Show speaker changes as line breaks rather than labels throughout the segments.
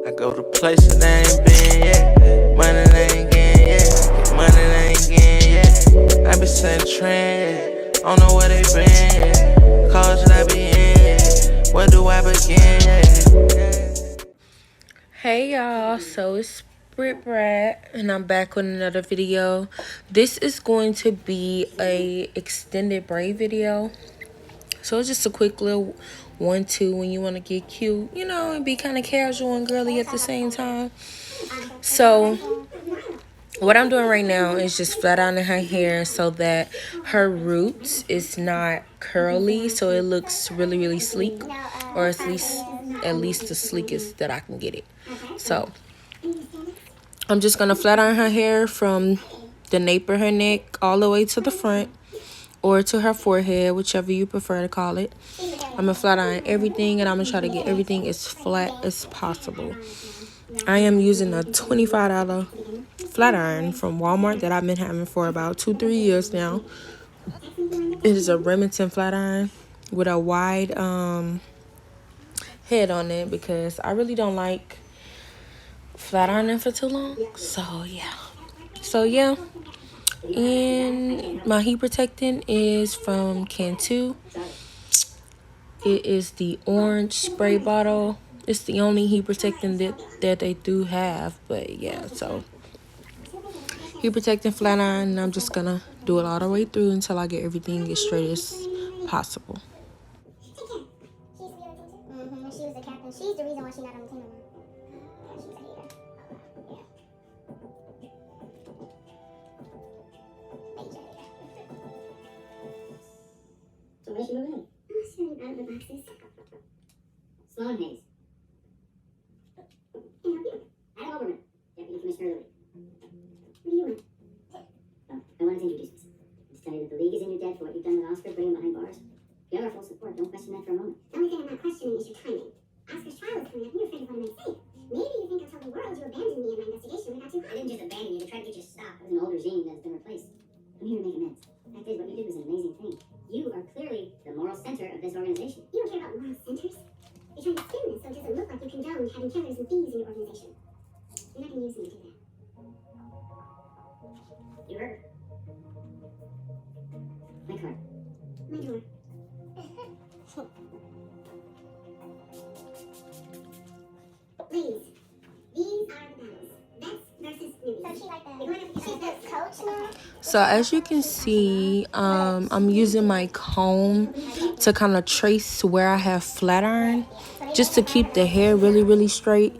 I go to places they ain't been yet. Money they ain't getting yet. Money they ain't getting yet. I been setting trends. Don't know where they been. Cause I be in. Where do I begin?
Hey y'all, so it's Brad and I'm back with another video. This is going to be a extended braid video. So it's just a quick little 1-2 when you want to get cute, you know, and be kind of casual and girly at the same time. So what I'm doing right now is just flat ironing her hair so that her roots is not curly, so it looks really sleek, or at least the sleekest that I can get it. So I'm just gonna flat iron her hair from the nape of her neck all the way to the front, or to her forehead, whichever you prefer to call it. I'm gonna flat iron everything, and I'm gonna try to get everything as flat as possible. I am using a $25 flat iron from Walmart that I've been having for about 2-3 years now. It is a Remington flat iron with a wide head on it, because I really don't like flat ironing for too long. So yeah, and my heat protectant is from Can 2. It is the orange spray bottle. It's the only heat protectant that they do have. But yeah, so heat protectant flat iron, and I'm just gonna do it all the way through until I get everything as straight as possible.
She was the captain. She's the reason why she's not on the team anymore. She's a hater.
So where's she moving in?
Oh, she's running out of the boxes.
Sloan Hayes.
Can I help you?
Adam Oberman, Deputy Commissioner of the League.
What do you want?
I wanted to introduce myself. Just tell you that the League is in your debt for what you've done with Oscar, putting him behind bars. You have our full support. Don't question that for a moment.
The only thing I'm not questioning is your timing. Oscar's trial is coming up, and you're afraid of what I might say. Maybe you think I'll tell the world you abandoned me in my investigation when I got too
I
hot.
didn't just abandon you to try to get you to stop. It was an old regime that's been replaced. I'm here to make amends. The fact is, what you did was an amazing thing. You are clearly the moral center of this organization.
You don't care about moral centers. You're trying to spin this so it doesn't look like you condone having killers and thieves in your organization. You're not going to use me to do that.
You heard her. My card.
My door. Ladies, these are the battles. Vets versus newbies. So she like the, she's the coach now?
So as you can see, I'm using my comb to kind of trace where I have flat iron, just to keep the hair really straight.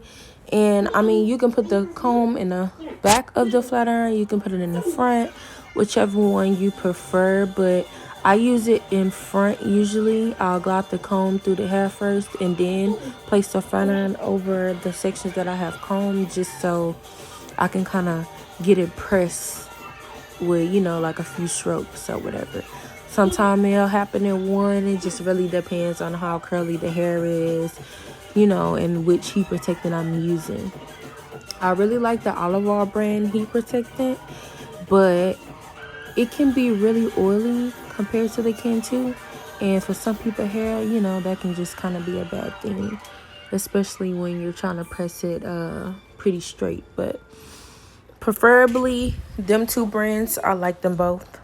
And I mean, you can put the comb in the back of the flat iron, you can put it in the front, whichever one you prefer, but I use it in front usually. I'll glide the comb through the hair first and then place the flat iron over the sections that I have combed, just so I can kind of get it pressed with, you know, like a few strokes or whatever. Sometimes it'll happen in one. It just really depends on how curly the hair is, you know, and which heat protectant I'm using. I really like the Olive Oil brand heat protectant, but it can be really oily compared to the Can 2. And for some people's hair, you know, that can just kind of be a bad thing, especially when you're trying to press it pretty straight. But preferably, them two brands, I like them both.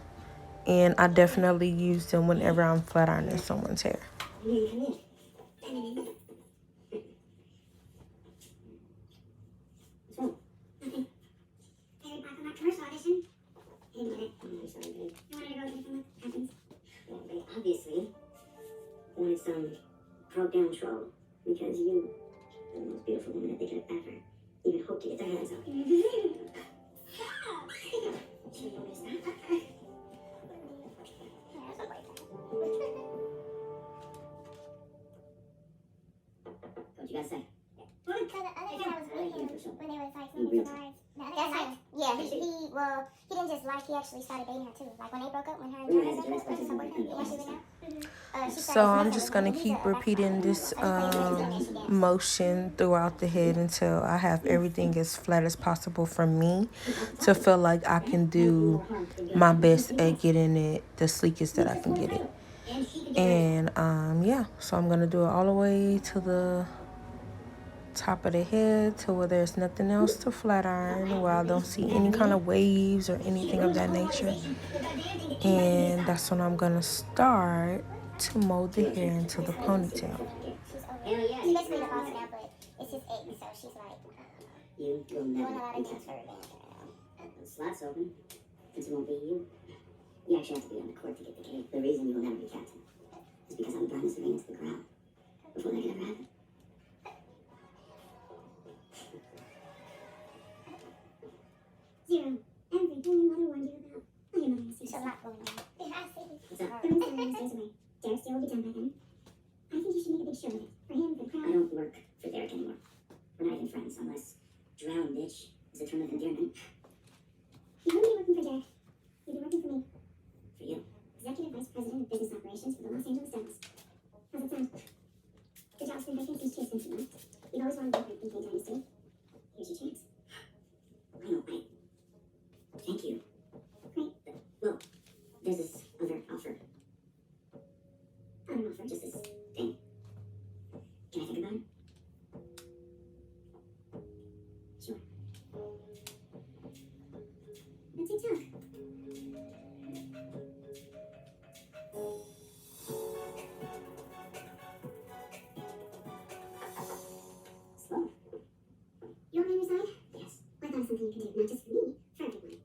And I definitely use them whenever I'm flat ironing someone's hair.
Obviously, wanted some broke down troll, because you are the most beautiful woman that they could have ever even hoped to get their hands on. What you gotta say?
Because the other time I was with him when they was like singing some rides. That's nice. Yeah, he didn't just like, he actually started dating her too. Like when they broke up, when her and Jordan broke up, when she was with him.
So I'm just going to keep repeating this motion throughout the head until I have everything as flat as possible for me, to feel like I can do my best at getting it the sleekest that I can get it. And yeah, so I'm going to do it all the way to the top of the head to where there's nothing else to flat iron, where I don't see any kind of waves or anything of that nature. And that's when I'm gonna start to mold the hair into the ponytail.
She's basically the boss now, but it's his ex, so she's like doing a lot of things for revenge right now.
The slot's open. Since it won't be you, you actually have to be on the court to get the cake. The reason you will never be captain is because I'm burning Serena to the ground before that can ever happen. Zero. Everything your mother warned you about. Oh, your mother is
There's a lot going on. Yeah, I see.
What's up? The room's 7 days away. Derek still will be done by then. I think you should make a big show of it. For him, for the crowd. I don't work for Derek anymore. We're not even friends unless drown bitch is a term of endearment. You wouldn't be working for Derek. You'd be working for me. For you. Executive Vice President of Business Operations for the Los Angeles Devils. How's it sound? The job's been vacant since Chase Simpson left. You've always wanted to work in King Dynasty. Here's your chance. I know, thank you. Great. Well, there's this other offer. Not an offer, just this thing. Can I think about it? Sure. Let's talk. Slow. You're on your side? Yes. I thought of something you can do, not just for me, for everyone.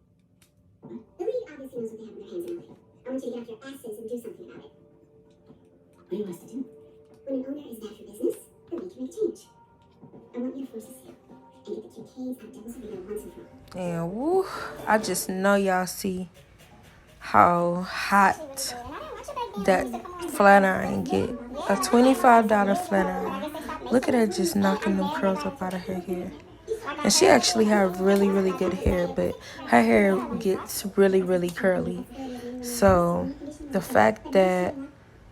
What? The league obviously knows what they have in their hands in LA. I want you to get off your asses and do something about it. What do you want us to do? When an owner is bad for business, the league can make a change. I want you to force a sale and get the Kincaid's out Devils Arena once and for all.
And woo, I just know y'all see how hot that flat iron get. A $25 flat iron. Look at her just knocking them curls up out of her hair. And she actually have really, really good hair, but her hair gets really, really curly. So the fact that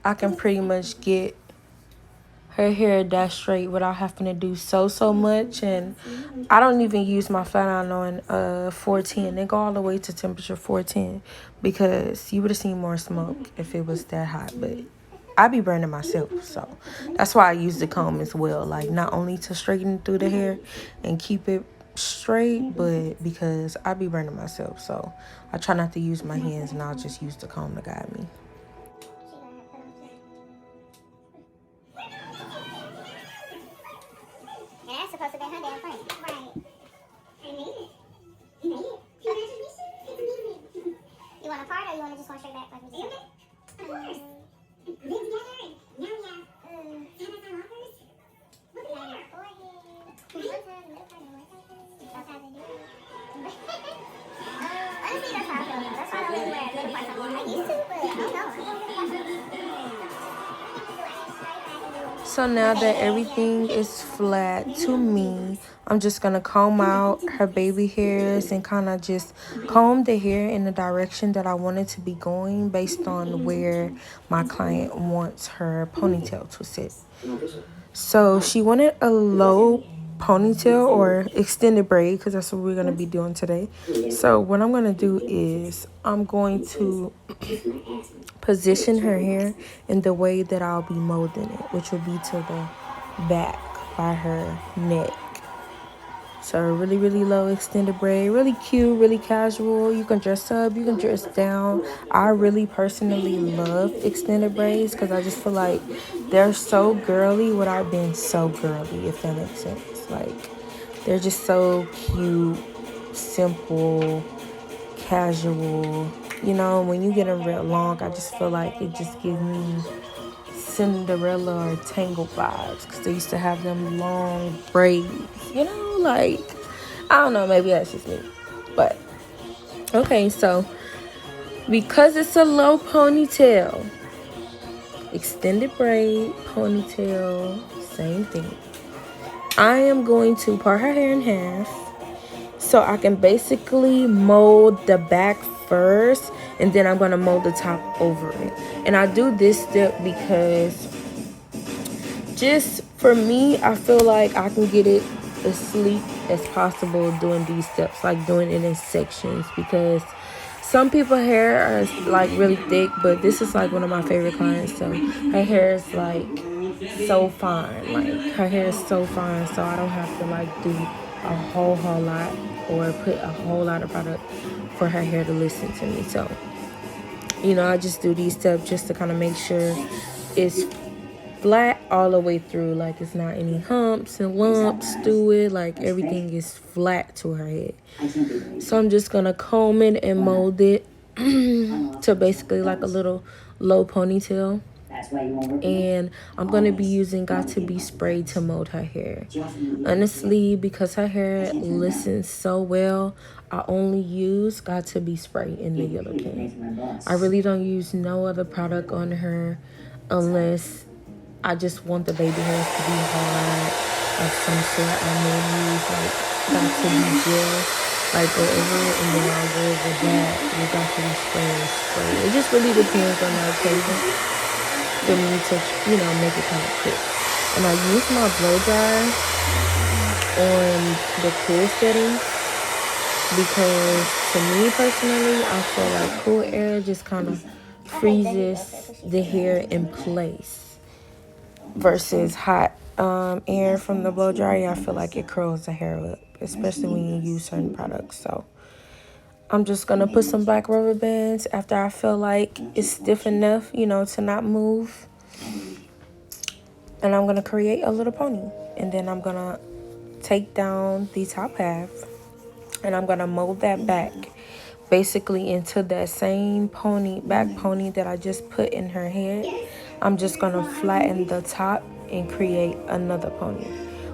I can pretty much get her hair that straight without having to do so much, and I don't even use my flat iron on 410. They go all the way to temperature 410 because you would have seen more smoke if it was that hot, but I be burning myself, so that's why I use the comb as well, like not only to straighten through the hair and keep it straight, but because I be burning myself, so I try not to use my hands and I'll just use the comb to guide me.
And that's supposed to be her damn friend. Right. I made it. You made it. Congratulations. It's amazing. You want a part or you want to just go straight back like we just said? Of course. Live together and now we have Amazon offers. Look at that. Honestly, that's how I feel. That's why I don't really wear a little part anymore. I used to, but I don't know.
So now that everything is flat to me, I'm just going to comb out her baby hairs and kind of just comb the hair in the direction that I want it to be going based on where my client wants her ponytail to sit. So she wanted a low ponytail or extended braid because that's what we're going to be doing today. So what I'm going to do is I'm going to position her hair in the way that I'll be molding it, which will be to the back by her neck. So a really, really low extended braid, really cute, really casual. You can dress up, you can dress down. I really personally love extended braids because I just feel like they're so girly without being so girly, if that makes sense. Like, they're just so cute, simple, casual. You know, when you get them real long, I just feel like it just gives me Cinderella or Tangled vibes because they used to have them long braids, you know, like, I don't know, maybe that's just me, but okay. So because it's a low ponytail, extended braid, ponytail, same thing, I am going to part her hair in half so I can basically mold the back first, and then I'm going to mold the top over it. And I do this step because just for me, I feel like I can get it as sleek as possible doing these steps, like doing it in sections, because some people's hair are like really thick, but this is like one of my favorite clients, so her hair is like so fine. Like, her hair is so fine, so I don't have to like do a whole lot or put a whole lot of product for her hair to listen to me. So, you know, I just do these steps just to kind of make sure it's flat all the way through. Like, it's not any humps and lumps through it. Like, everything is flat to her head. So I'm just gonna comb it and mold it to basically like a little low ponytail. And I'm gonna be using Got to Be spray to mold her hair. Honestly, because her hair listens so well, I only use Got to Be spray in the yellow can. I really don't use no other product on her unless I just want the baby hairs to be hard of some sort. I may use like Got to Be gel, like go over it, and then I'll go over that with Got to Be spray. It just really depends on the occasion for me to, you know, make it kind of quick. And I use my blow dryer on the cool setting because to me personally, I feel like cool air just kind of freezes the hair in place versus hot air from the blow dryer. I feel like it curls the hair up, especially when you use certain products. So I'm just gonna put some black rubber bands after I feel like it's stiff enough, you know, to not move. And I'm gonna create a little pony. And then I'm gonna take down the top half and I'm gonna mold that back basically into that same back pony that I just put in her head. I'm just gonna flatten the top and create another pony.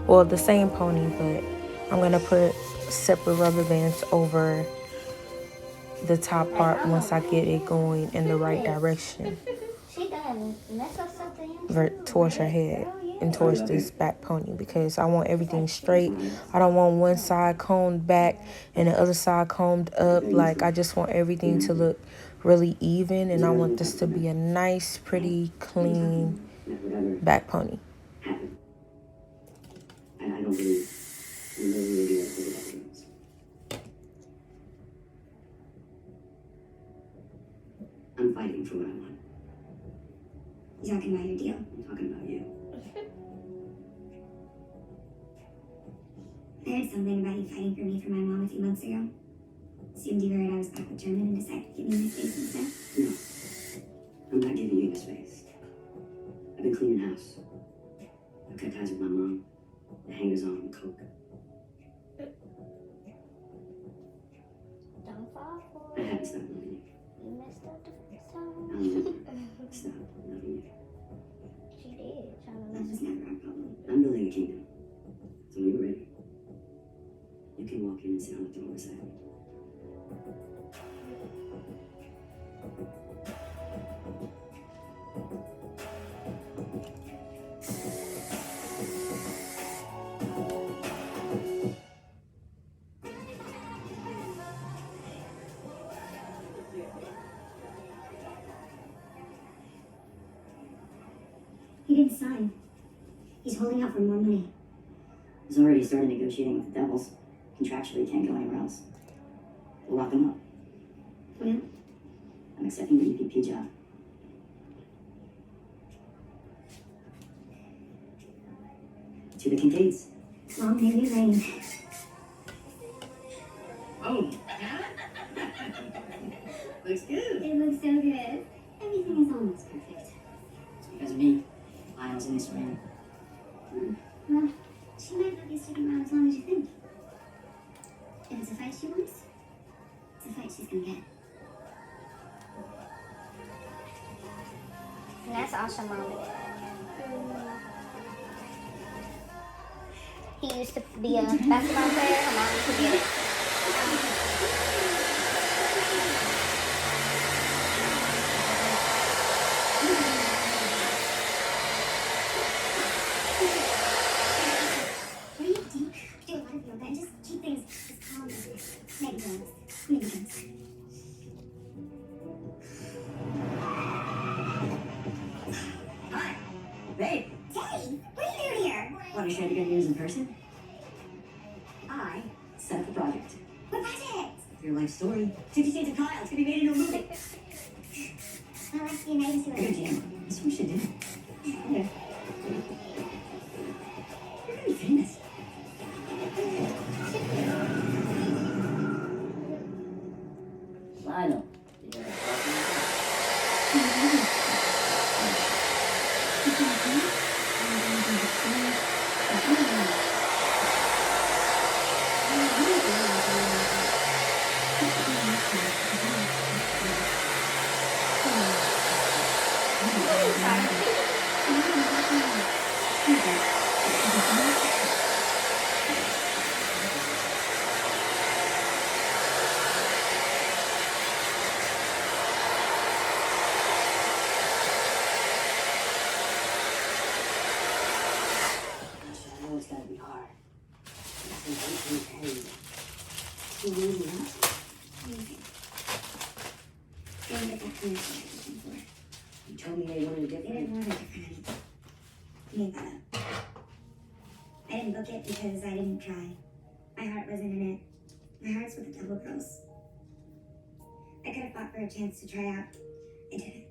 Well, the same pony, but I'm gonna put separate rubber bands over the top part once I get it going in the right direction towards her head and towards this back pony, because I want everything straight. I don't want one side combed back and the other side combed up. Like, I just want everything to look really even, and I want this to be a nice, pretty, clean back pony.
I'm fighting for what I want. You talking about your deal? I'm talking about you. I heard something about you fighting for me for my mom a few months ago. Assumed you heard I was back with German and decided to give me my space instead. No. I'm not giving you your space. I've been cleaning house. I cut ties with my mom. The hangers on and coke.
Don't fall for
I haven't stopped loving you.
You messed up the first time.
I'll never stop loving you.
She did. Trying to
That
mess
was never our problem. I'm building a kingdom. So when you're ready, you can walk in and sit on the throne beside me. He didn't sign. He's holding out for more money. He's already started negotiating with the devils. Contractually, he can't go anywhere else. We'll lock him up. Yeah? I'm accepting the EPP job. To the Kincaids. Long may we reign. Oh! Looks good. It looks so good. Everything is almost perfect. It's because of me. Miles in this room. Well, she might not be sticking around as long as you think. If it's a fight she wants, it's a fight she's gonna get.
And that's awesome, Mom. He used to be a basketball player. Her mom used to be a
Hi, babe.
Daddy, what are you doing here?
Want to share the good news in person? I set up a project.
What project?
Your life story. 50 Shades of Kyle. It's gonna be made into a movie.
Oh, that's the amazing
Good jam. That's what we should do. Okay. very famous. Lionel. It's gotta be hard. You told me they wanted a different. They didn't want a different. You made that up. I didn't book it because I didn't try. My heart wasn't in it. My heart's with the double girls. I could have fought for a chance to try out. I didn't.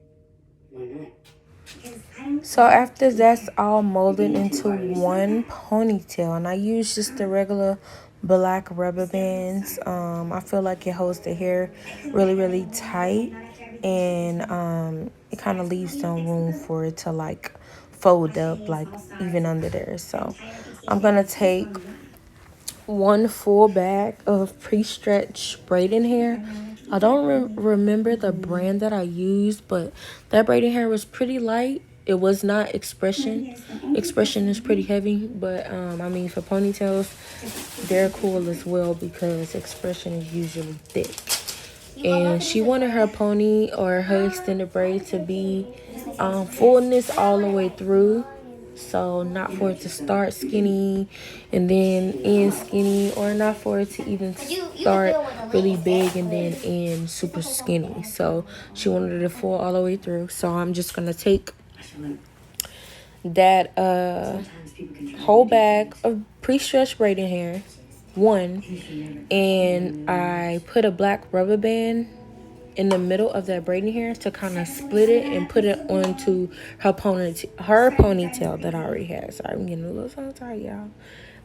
Why not?
So after that's all molded into one ponytail, and I use just the regular black rubber bands. I feel like it holds the hair really tight, and it kind of leaves some room for it to like fold up, like even under there. So I'm gonna take one full bag of pre-stretched braiding hair. I don't remember the brand that I used, but that braiding hair was pretty light. It was not Expression. Expression is pretty heavy, but I mean, for ponytails, they're cool as well because Expression is usually thick. And she wanted her pony or her extended braid to be fullness all the way through. So not for it to start skinny and then end skinny, or not for it to even start really big and then end super skinny. So she wanted it to full all the way through. So I'm just gonna take that whole bag of pre-stretched braiding hair, and I put a black rubber band in the middle of that braiding hair to kind of split it and put it onto her ponytail that I already had. Sorry, I'm getting a little tongue-tied, y'all.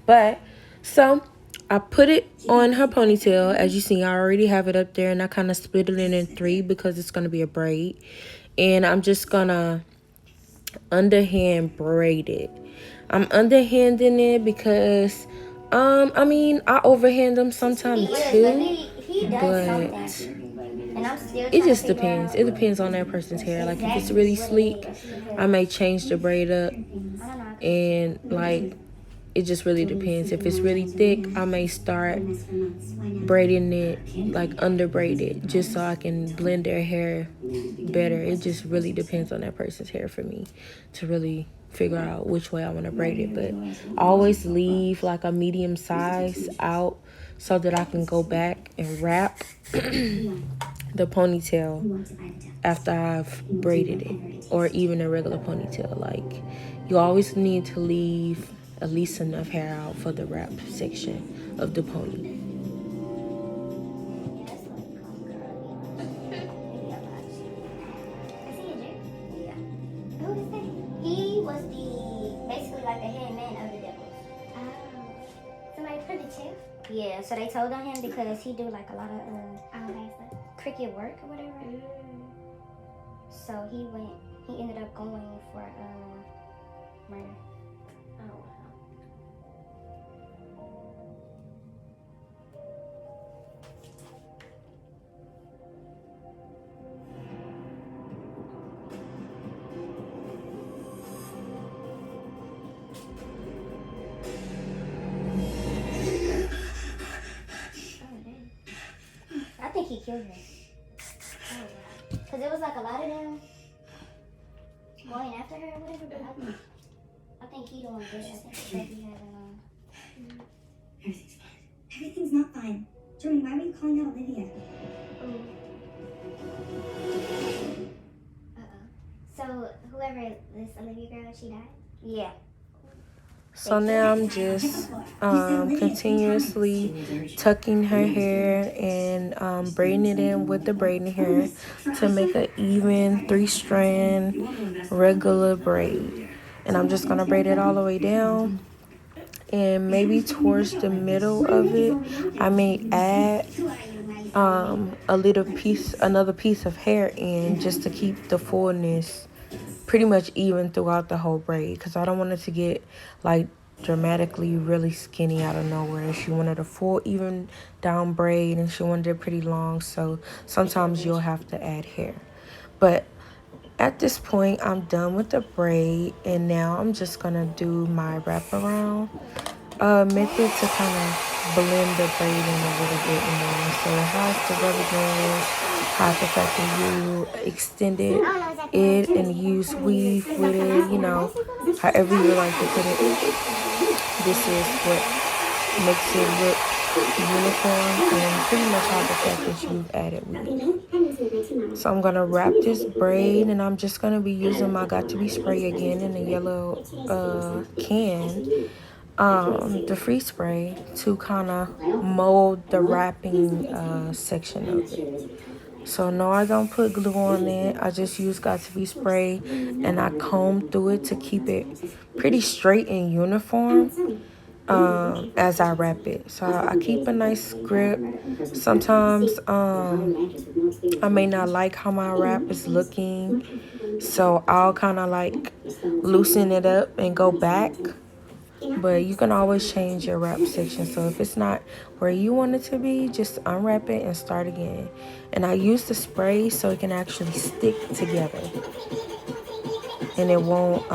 But so I put it on her ponytail. As you see, I already have it up there, and I kind of split it in 3 because it's going to be a braid. And I'm just going to underhand braid it. I'm underhanding it because I mean, I overhand them sometimes too, but it just depends. It depends on that person's hair. Like, if it's really sleek, I may change the braid up, and like, it just really depends. If it's really thick, I may start braiding it, like under braided, just so I can blend their hair better. It just really depends on that person's hair for me to really figure out which way I want to braid it. But I always leave like a medium size out so that I can go back and wrap the ponytail after I've braided it, or even a regular ponytail. Like, you always need to leave at least enough hair out for the wrap section of the pony.
He was basically like the head man of the Devils. Somebody put it too? Yeah, so they told on him because he do like a lot of cricket work or whatever. So he ended up going for murder. Oh wow. I think he killed her. Oh wow. Because there was like a lot of them going after her or whatever, but I think he the one did it. I think he had
Everything's fine. Everything's not fine. Jordan, why were you calling out Olivia?
So whoever this Olivia girl, she died? Yeah.
So now I'm just continuously tucking her hair and braiding it in with the braiding hair to make an even 3-strand regular braid. And I'm just gonna braid it all the way down. And maybe towards the middle of it, I may add another piece of hair in, just to keep the fullness pretty much even throughout the whole braid, because I don't want it to get like dramatically really skinny out of nowhere. She wanted a full even down braid, and she wanted it pretty long, so sometimes you'll have to add hair. But at this point, I'm done with the braid, and now I'm just gonna do my wraparound method to kind of blend the braid in a little bit more. So it has the rubber bands, has the fact that you extended it and use weave with it, you know, however you like to put it. This is what makes it look uniform, and pretty much have the fact that you've added weave. So I'm gonna wrap this braid, and I'm just gonna be using my Got To Be spray again in the yellow can, the free spray, to kind of mold the wrapping section of it. So no, I don't put glue on it. I just use Got To Be spray, and I comb through it to keep it pretty straight and uniform as I wrap it. So I keep a nice grip. Sometimes I may not like how my wrap is looking, so I'll kind of like loosen it up and go back. But you can always change your wrap section. So if it's not where you want it to be, just unwrap it and start again. And I use the spray so it can actually stick together, and it won't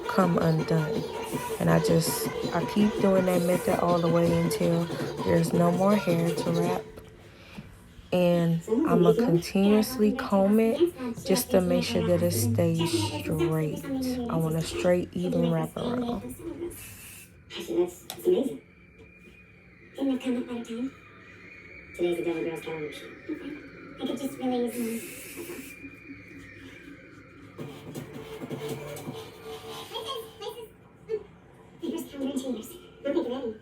come undone. And I keep doing that method all the way until there's no more hair to wrap. And I'm going to continuously comb it just to make sure that it stays straight. I want a straight, even wrap around.
Actually, that's amazing. Didn't that come up by the time? Today's the Devil Girls calendar sheet. Okay. I could just really use mine. My first calendar in 2 years. I'll make it ready. Anyway.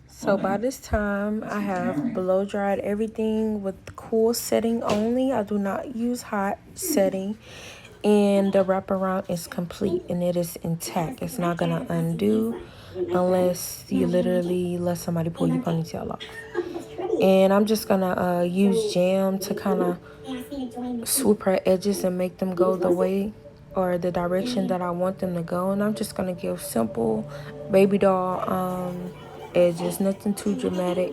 So by this time, I have blow dried everything with cool setting only. I do not use hot setting. And the wraparound is complete and it is intact. It's not going to undo unless you literally let somebody pull your ponytail off. And I'm just going to use jam to kind of swoop her edges and make them go the way or the direction that I want them to go. And I'm just going to give simple baby doll edges, nothing too dramatic,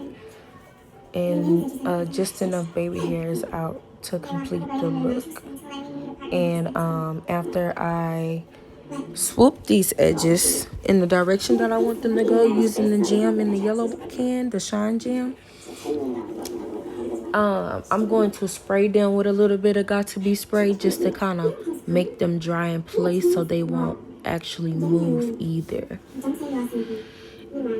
and just enough baby hairs out to complete the look. And after I swoop these edges in the direction that I want them to go using the jam in the yellow can, the shine jam, I'm going to spray them with a little bit of Got To Be spray just to kind of make them dry in place so they won't actually move either.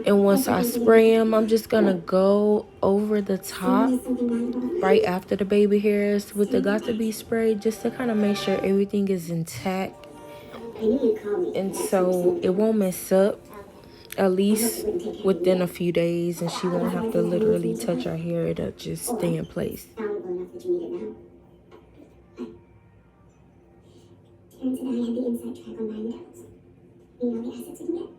And once I spray them, I'm just going to go over the top right after the baby hairs with the Got To Be spray just to kind of make sure everything is intact. And so it won't mess up, at least within a few days, and she won't have to literally touch her hair. It'll just stay in place.
Terrence and I had the inside track on buying metals. You know the assets we can get.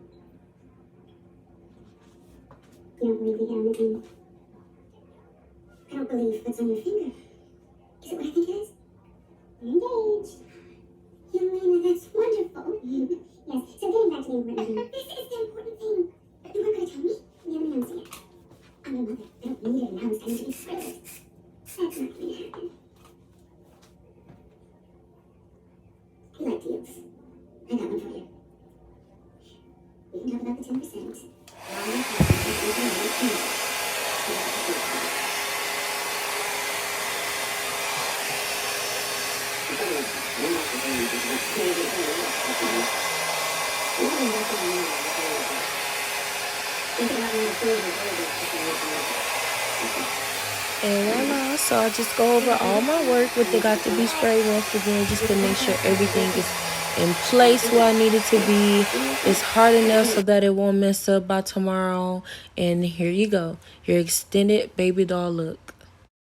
You don't believe we get on the team? I don't believe what's on your finger. Is it what I think it is? We're engaged. Yelena, that's wonderful. Yes, so getting back to the important thing. This is the important thing. You weren't going to tell me? We haven't announced it yet. I'm your mother. I don't need it now. It's time to be perfect. That's not going to happen. You like deals. I got one for you. We can talk about the 10%.
And voila, so I just go over all my work with the Got to Be spray once again, just to make sure everything is in place where I need it to be. It's hard enough so that it won't mess up by tomorrow. And here you go, your extended baby doll look.